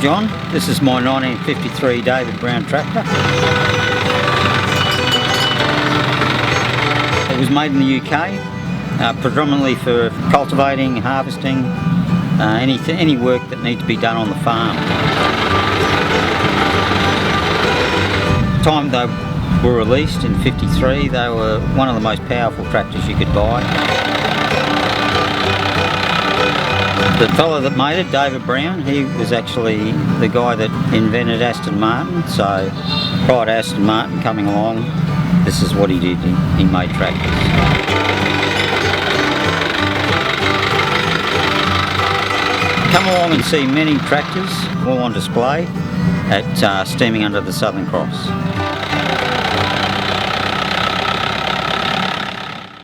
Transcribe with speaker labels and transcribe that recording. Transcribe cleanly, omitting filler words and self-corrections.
Speaker 1: John. This is my 1953 David Brown tractor. It was made in the UK, predominantly for cultivating, harvesting, any work that needs to be done on the farm. Time they were released in '53, they were one of the most powerful tractors you could buy. The fellow that made it, David Brown, he was actually the guy that invented Aston Martin, so prior to Aston Martin coming along, this is what he did, he made tractors. Come along and see many tractors all on display at Steaming Under the Southern Cross.